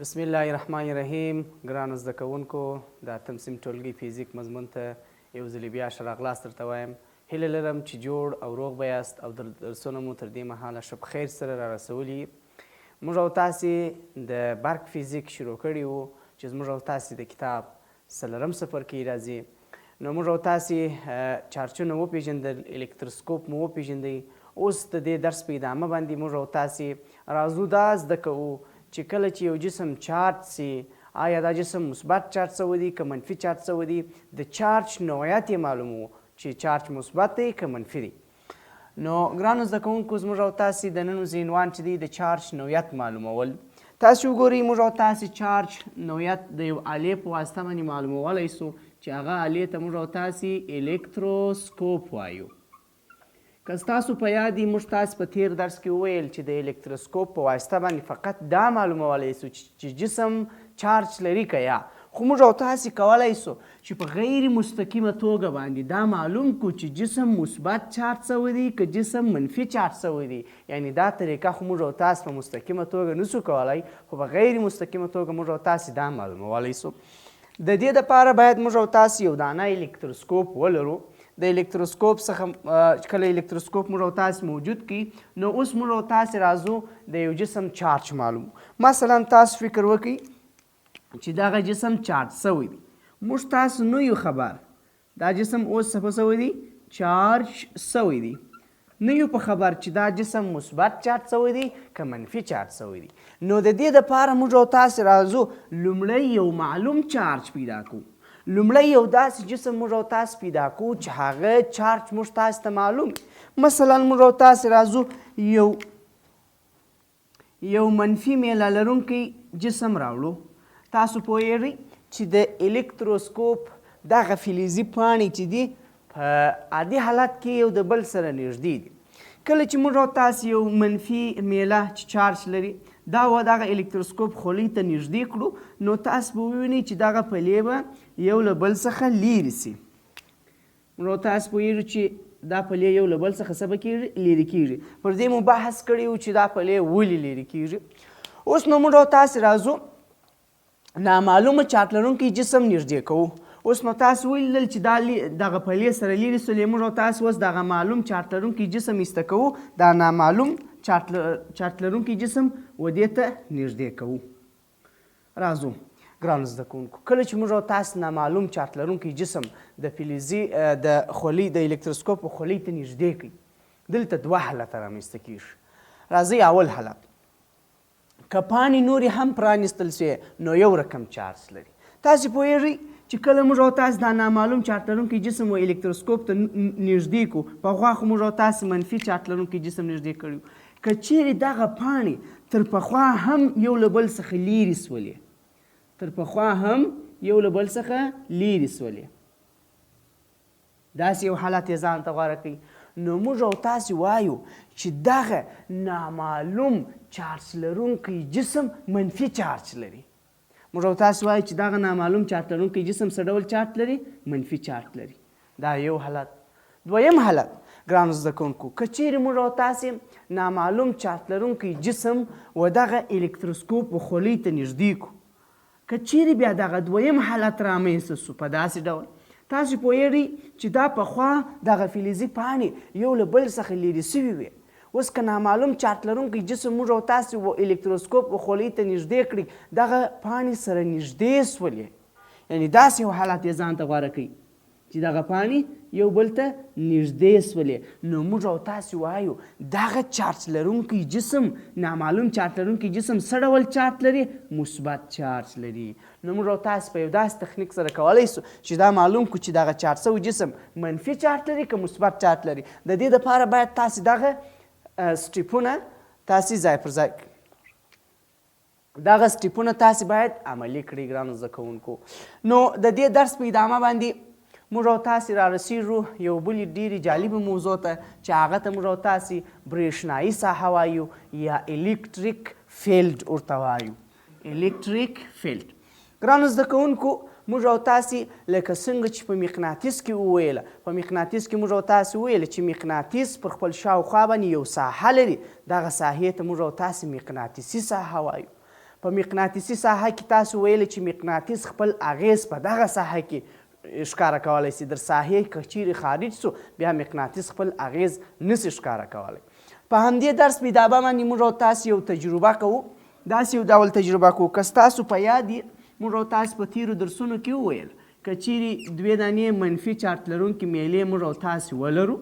بسم الله الرحمن الرحیم. ګرانو زده کوونکو، د اتم صنف ټولګي فزیک مضمون ته یو ځلې بیا ښه راغلاست درته وایم. هیله لرم چې جوړ او روغ به یاست او درسونه مو تر دې مهاله ښه په خیر سره را رسولي. موږ او تاسې د برق فزیک شروع کړي وو چې زموږ او تاسې د کتاب څلورم څپرکي راځي. نو موږ او تاسې چارجونه وپېژندل، الکتروسکوپ مو وپېژندئ. اوس د دې درس په ادامه باندې موږ او تاسې راځو دا زده کوو چې کله چې یو جسم چارج سي، آیا دا جسم مثبت چارج سوی دی که منفي چارج سوی دی. د چارج نوعیت یې معلومو چې چارج مثبت دی که منفي دی. نو ګرانو زده کوونکو، زموږ او تاسې د نن ورځې عنوان چې دی د چارج نوعیت معلومول. تاسې وګورئ، موږ او تاسې چارج نوعیت د یو آلې په واسطه باندې معلومولی سو چې هغه آلې ته موږ او تاسې الکتروسکوپ وایو. که ستاسو په یاد وي، موږ تاسې په تیر درس کې وویل چې د الکتروسکوپ په واسطه باندې فقط دا معلومولی سو چې جسم چارج لري که یا. خو موږ او تاسې کولی سو چې په غیر مستقیمه توګه باندې دا معلوم کړو چې جسم مثبت چارج سوی دی که جسم منفي چارج سوی دی. یعنی دا طریقه خو موږ او تاسې په مستقیمه توګه نسو کولی، خو په غیر مستقیمه توګه موږ او تاسې دا معلومولی سو. د دې دپاره باید موږ او تاسې یو دانه الکتروسکوپ ولرو. د الکتروسکوپ څخه کله الکتروسکوپ موږ او تاسې موجود کی، نو اوس موږ او تاسې راځو د یو جسم چارج معلومو. مثلا تاسو فکر وکړئ چې دغه جسم چارج سوی دی. موږ تاسو نه یو خبر دا جسم اوس څه سوی دی، چارج سوی دی. نه یو په خبر چې دا جسم مثبت چارج سوی دی که منفي چارج سوی دی. نو د دې دپاره موږ او تاسې راځو لومړی یو معلوم چارج پیدا کوو. لومړی یو داسې جسم موږ او تاسې پیدا کوو چې هغه چارج موږ تاسې ته معلوم. مثلا موږ او تاسې راځو یو منفي میله لرونکی جسم راوړو. تاسو پوهیږئ چې د الکتروسکوپ دغه فلزي پاڼې چې دي په عادي حالت کې یو د بل سره نږدې دي. کله چې موږ او تاسې یو منفي میله چې چارج لري دا دغه الکتروسکوپ خولۍ ته نږدې کړو، نو تاسو به ووینئ چې دغه پلې به یو له بل څخه لیرې سي. نو تاسو پوهیږئ چې دا پلې یو له بل څخه څه به کېږي، لیرې کېږي. پر دې مو بحث کړی و چې دا پلې ولې لیرې کېږي. اوس نو موږ او تاسې راځو نامعلومه چارج لرونکی جسم نږدې کوو. اوس نو تاسو ولیدل چې دا دغه پلې سره لیرې سولې. موږ او تاسو اوس دغه معلوم چارج لرونکی جسم ایسته کوو، دا نامعلوم چارج لرونکی جسم ودې ته نږدې کوو. راځو ګرانو زده کوونکو، کله چې موږ او تاسو نامعلوم چارج لرونکی جسم د فلزي د خولۍ د الکتروسکوپ خولۍ ته نږدې کړي، دلته دوه حالته رامنځته کېږي. راځئ اول حالت، که پاڼې نورې هم پرانیستل سوې نو یو رقم چارج لري. تاسې پوهیږئ چې کله موږ او تاسې دا نامعلوم چارج لرونکی جسم و الکتروسکوپ ته نږدې کړو، پخوا خو موږ او تاسې منفي چارج لرونکی جسم نږدې کړي. که چیرې دغه پاڼې تر پخوا هم یو له بل څخه لیرې سولې، تر پخوا هم یو له بل څخه لیرې سولې، داسې یو حالت یې ځان ته غوره کوي، نو موږ او تاسې وایو چې دغه نامعلوم چارج لرونکی جسم منفي چارج لري. موږ او تاسې وایو چې دغه نامعلوم چارج لرونکی جسم څه ډول چارج لري، منفي چارج لري. دا یو حالت. دویم حالت ګرانو زده کوونکو، که چیرې موږ او تاسې نامعلوم چارج لرونکی جسم و دغه الکتروسکوپ و خولۍ ته نږدې کړو، که چیرې بیا دغه دویم حالت رامنځته سو په داسې ډول، تاسې پوهیږئ چې دا پخوا دغه فلزي پاڼې یو له بل څخه لیرې سوي وې. اوس که نامعلوم چارج لرونکی جسم موږ او تاسې و الکتروسکوپ و خولۍ ته نږدې کړي، دغه پاڼې سره نږدې سولې. یعنې داسې یو حالت یې ځان ته غوره کوي چې دغه پاڼې یو بل ته نږدې سولې. نو موږ او تاسې وایو دغه چارج لرونکی جسم، نامعلوم چارج لرونکی جسم څه ډول چارج لري، مثبت چارج لري. نو موږ او تاسې په یو داسې تخنیک سره کولی سو چې دا معلوم کړو چې دغه چارج سوی جسم منفي چارج لري که مثبت چارج لري. د دې دپاره باید تاسې دغه سټیپونه تاسې ځای پر ځای دغه سټیپونه تاسې باید عملي کړئ ګرانو زده کوونکو. نو د دې درس په ادامه باندې موږ او تاسې را رسیږو یو بلې ډېرې جالبې موضوع ته چې هغه ته موږ او تاسې برېښنایي ساحه وایو یا الکتریک فیلډ ورته وایو. الکتریک فیلډ ګرانو زده کوونکو، موږ او تاسې لکه څنګه چې په مقناطیس کې وویله، په مقناطیس کې موږ او تاسې وویله چې مقناطیس پر خپل شاوخوا باندې یو ساحه لري. دغه ساحې ته موږ او تاسې مقناطیسي ساحه وایو. په مقناطیسي ساحه کې تاسو ویلې چې مقناطیس خپل اغیز په دغه ساحه کې ښکاره کولی سي. در ساحې که چیرې خارج سو بیا مقناطیس خپل اغیز نسي ښکاره کولی. په همدې درس پیدابه باندې موږ او تاسو یو تجربه کوو. داسې یو ډول تجربه کوو. که ستاسو په یاد یې موږ او تاسو په تیرو درسونو کې وویل که چیرې 2 دانې منفي چارج لرونکي میلې موږ او تاسو ولرو،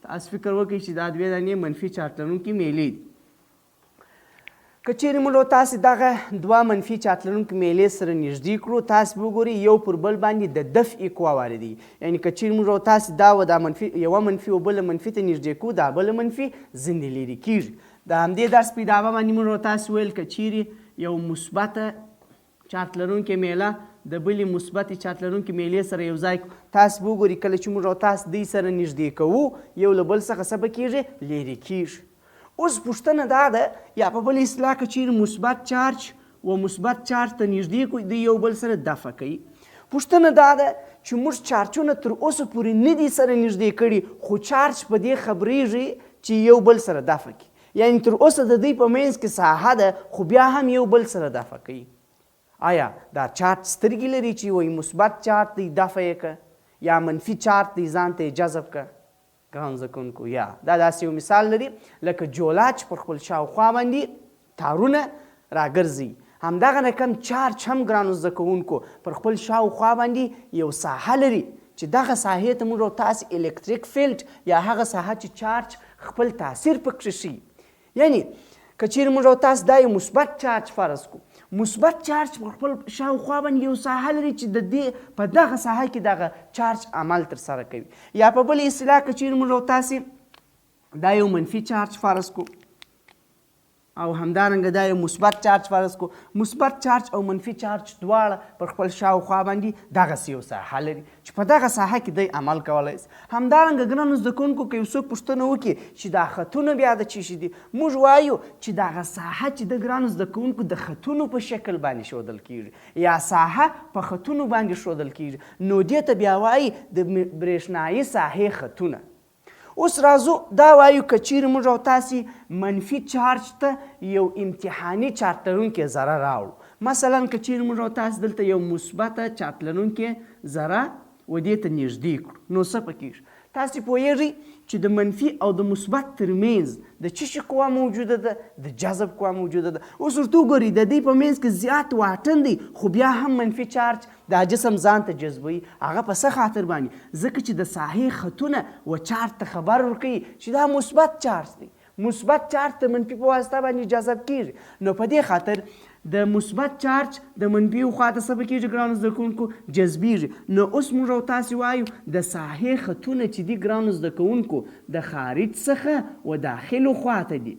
تاسو فکر وکړئ چې دا 2 دانې منفي چارج لرونکي میلې دي. که چیرې موږ او تاسو دغه 2 منفي چارج لرونکي میلې سره نږدې کړو، تاسو وګورئ یو پر بل باندې د دفع قوه واردېږي. یعنې که چیرې موږ او تاسو دا منفي یوه منفي او بله منفي ته نږدې کړو، دا بله منفي ځینې لرې کېږي. د همدې درس پیدابه باندې موږ او تاسو ویل که چیرې یو مثبته چارج لرونکې میله د بلې مثبتې چارج لرونکې میلې سره یو ځای کړو، تاسو به وګورئ کله چې موږ او تاسو دوی سره نږدې کوو یو له بل څخه څه به کېږي؟ لرې کېږي. اوس پوښتنه دا ده یا په بل اصطلاح که چیرې مثبت چارج و مثبت چارج ته نږدې کړو دوی یو بل سره دفع کوي. پوښتنه دا ده چې موږ چارجونه تر اوسه پورې نه دي سره نږدې کړي خو چارج په دې خبرېږي چې یو بل سره دفع کوي. یعنې تر اوسه د دوی په منځ کې ساحه ده خو بیا هم یو بل سره دفع کوي. آیا دا چارج سترګې لري چې وایي مثبت چارج دی دفع یې که یا منفي چارج دی ځان ته یې جذب که؟ ګرانو زده کوونکو یا دا داسې یو مثال لري لکه جولا چې پر خپل شاوخوا باندې تارونه راګرځي. همدغه رقم چارج هم ګرانو زده کوونکو پر خپل شاوخوا باندې یو ساحه لري چې دغه ساحې ته موږ او تاسو الکتریک فیلډ یا هغه ساحه چې چارج خپل تاثیر پکې شي. یعنی که چیرې موږ او تاسو دا یو مثبت چارج فرض کړو، مثبت چارج په خپل شاوخوا باندې یو ساحه لري چې د دې په دغه ساحه کې دغه چارج عمل ترسره کوي. یا په بل اصطلاح که چیرې موږ او تاسو دا یو منفي چارج فرض کړو او همدارنګه دا یو مثبت چارج فرض کړو، مثبت چارج او منفي چارج دواړه پر خپل شاوخوا باندې دغسې یو ساحه لري چې په دغه ساحه کې دی عمل کولی شي. همدارنګه ګرانو زده کوونکو که یو څوک پوښتنه وکړي چې دا خطونه بیا د څه شي دي، موږ وایو چې دغه ساحه چې د ګرانو زده کوونکو د خطونو په شکل باندې ښودل کېږي یا ساحه په خطونو باندې ښودل کېږي، نو دې ته بیا وایي د برېښنایي ساحې خطونه. اوس راځو دا وایو که چیرې موږ او تاسې منفي چارج ته یو امتحاني چارج لرونکې ذره راوړو. مثلا که چیرې موږ او تاسو دلته یو مثبته چارج لرونکې ذره و دې ته نږدې کړو، نو څه پکېږي؟ تاسې پوهیږئ چې د منفي او د مثبت ترمنځ د څه شي قوه موجوده ده؟ د جذب قوه موجوده ده. اوس ورته وګورئ د دوی په منځ کې زیات واټن دی خو بیا هم منفي چارج دا جسم ځان ته جذبوي. هغه په څه خاطر باندې؟ ځکه چې د ساحې خطونه و چارج ته خبر ورکوي چې دا مثبت چارج دی، مثبت چارج د منفي په واسطه باندې جذب کېږي. نو په دې خاطر د مثبت چارج د منفي خواته څه پکېږي ګرانو زده کوونکو؟ جذبېږي. نو اوس موږ او تاسو وایو د ساحې خطونه چې دي ګرانو زده کوونکو د خارج څخه و داخلو خواته دي.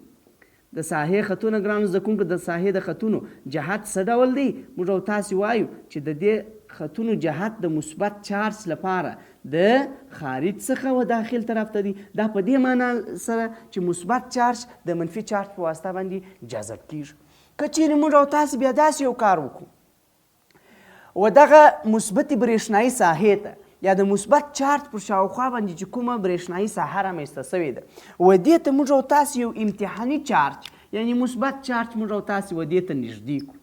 د ساحې خطونه ګرانو زده کوونکو د ساحې د خطونو جهت څه ډول دی؟ موږ او تاسو وایو چې د دې خطونو جهت د مثبت چارج لپاره د خارج څخه و داخل طرف ته دي. دا په دې معنا سره چې مثبت چارج د منفي چارج په واسطه باندې جذب کېږي. که چیرې موږ او تاسو بیا داسې یو کار وکړو و دغه مثبتې برېښنایي ساحې ته یا د مثبت چارج پر شاوخوا باندې چې کومه برېښنایي ساحه رامنځته سوې ده و دې ته موږ او تاسو یو امتحاني چارج یعنی مثبت چارج موږ او تاسو و دې ته نږدې کړو،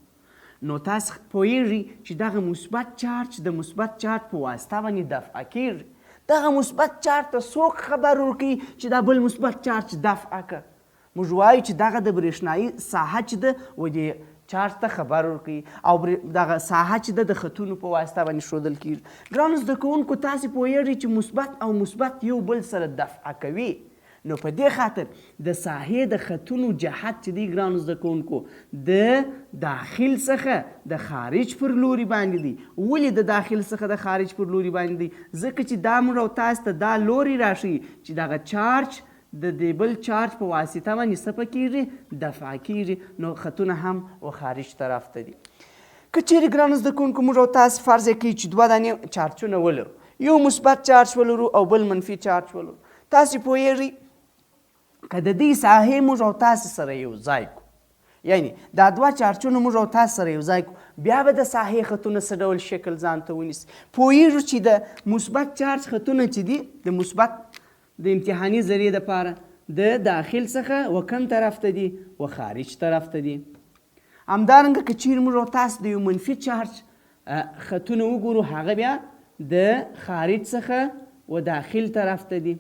نو تاسو پوهیږئ چې دغه مثبت چارج د مثبت چارج په واسطه باندې دفع کېږي. دغه مثبت چارج ته څوک خبر ورکوي چې دا بل مثبت چارج دفع کړه؟ موږ وایو چې دغه د برېښنایي ساحه چې ده و دې چارج ته خبر ورکوي او دغه ساحه چې ده د خطونو په واسطه باندې ښودل کېږي. ګرانو زده کوونکو تاسې پوهیږئ چې مثبت او مثبت یو بل سره دفع کوي، نو په دې خاطر د ساحې د خطونو جهت چې دی ګرانو زده کوونکو د داخل څخه د خارج پر لوري باندې دی. ولې د داخل څخه د خارج پر لوري باندې دی؟ ځکه چې دا موږ او تاسو ته دا لوري راشي چې دغه چارج د دې بل چارج په واسطه باندې څه پکېږي؟ دفع کېږي. نو خطونه هم و خارج طرف ته دي. که چیرې ګرانو زده کوونکو موږ او تاسو فرض کړئ چې 2 دانې چارجونه ولرو، یو مثبت چارج ولرو او بل منفي چارج ولرو، تاسې پوهیږئ که د دې ساحې موږ او تاسو سره یو ځای کړو، یعنی دا 2 چارجونه موږ او تاسو سره یو ځای کړو، بیا به د ساحې خطونه څه ډول شکل ځان ته ونیسي؟ پوهیږو چې د مثبت چارج خطونه چې دي د مثبت د امتحاني ذرې دپاره د داخل څخه و کم طرف ته دي؟ و خارج طرف ته دي. همدارنګه که چیرې موږ او تاسو د یو منفي چارج خطونه وګورو هغه بیا د خارج څخه و داخل طرف ته دي.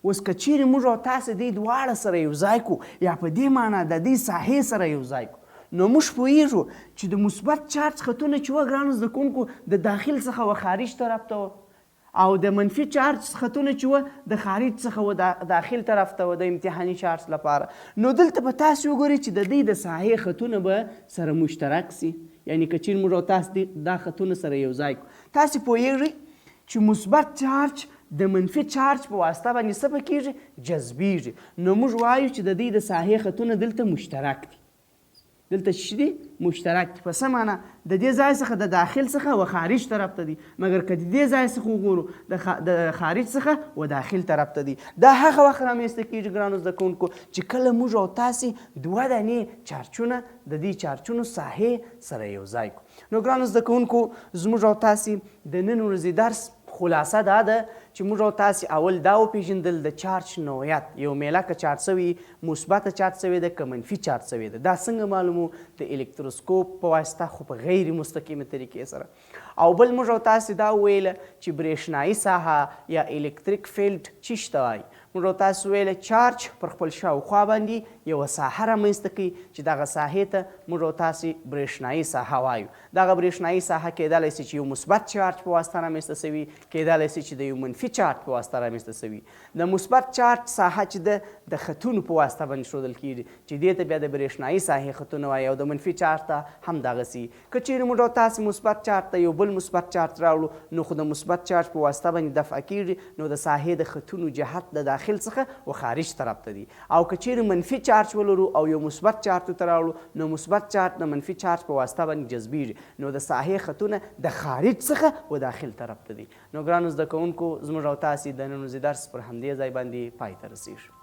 اوس که چیرې موږ او تاسو دې دواړه سره یو ځای کړو یا په دې معنا د دې ساحې سره یو ځای کړو نو موږ پوهیږو چې د مثبت چارج خطونه چې وه ګرانو زده کوونکو د داخل څخه و خارج طرف ته وه او د منفي چارج خطونه چې وه د خارج څخه و داخل طرف ته وه د امتحاني چارج لپاره. نو دلته به تاسو وګورئ چې د دې د ساحې خطونه به سره مشترک سي، یعنی که چیرې موږ او تاسو دا خطونه سره یو ځای کړو تاسې پوهیږئ چې مثبت چارج د منفي چارج په واسطه باندې څه به کېږي جذبیږي. نو موږ وایو چې د دې د ساحې خطونه دلته مشترک دي، دلته چې دي مشترک دي. په څه معنا د دې ځای څخه د داخل څخه و خارج طرف ته دي، مګر که د دې ځای څخه وګورو د خارج څخه و داخل طرف ته دي. دا هغه وخت رامنځته کېږي ګرانو زده کوونکو چې کله موږ او تاسې دوه دانې چارجونه د دې چارجونو ساحې سره یو ځای کړو. نو ګرانو زده کوونکو زموږ او تاسې د نن ورځې درس خلاصه دا ده چې موږ او تاسې اول دا وپېژندل د چارج نوعیت، یو میله که چارج سوي مثبته چارج سوې ده که منفي چارج سوې ده، دا څنګه معلومو د الکتروسکوپ په واسطه خو په غیر مستقیمه طریقې سره. او بل موږ او تاسې دا وویله چې برېښنایي ساحه یا الکتریک فیلډ څه ته وایي. موږ او تاسو ویله چارج پر خپل شاوخوا باندې یوه ساحه رامنځته کوي چې دغه ساحې ته موږ او تاسې برېښنایي ساحه وایو. دغه برېښنایي ساحه کیدلی سي چې یو مثبت چارج په واسطه رامنځته سوي، کیدلی سي چې د یو منفي چارج په واسطه رامنځته سوي. د مثبت چارج ساحه چې ده د خطونو په واسطه باندې ښودل کیږي چې دې ته بیا د برېښنایي ساحې خطونه وایي، او د منفي چارج ته هم دغسې. که چیرې موږ او تاسې مثبت چارج ته یو بل مثبت چارج راوړو نو خو د مثبت چارج په واسطه باندې دفع کیږي، نو د ساحې د خطونو جهت د داخل څخه و خارج طرف ته دي. او که چیرې منفي چارج ولرو او یو مثبت چارج ته راوړو نو مثبت چارج د منفي چارج په واسطه باندې جذبیږي، نو د ساحې خطونه د خارج څخه و داخل طرف ته دي. نو ګرانو زده کوونکو زموږ او تاسې د نن ورځې درس پر همدې ځای باندې پای ته رسیږو.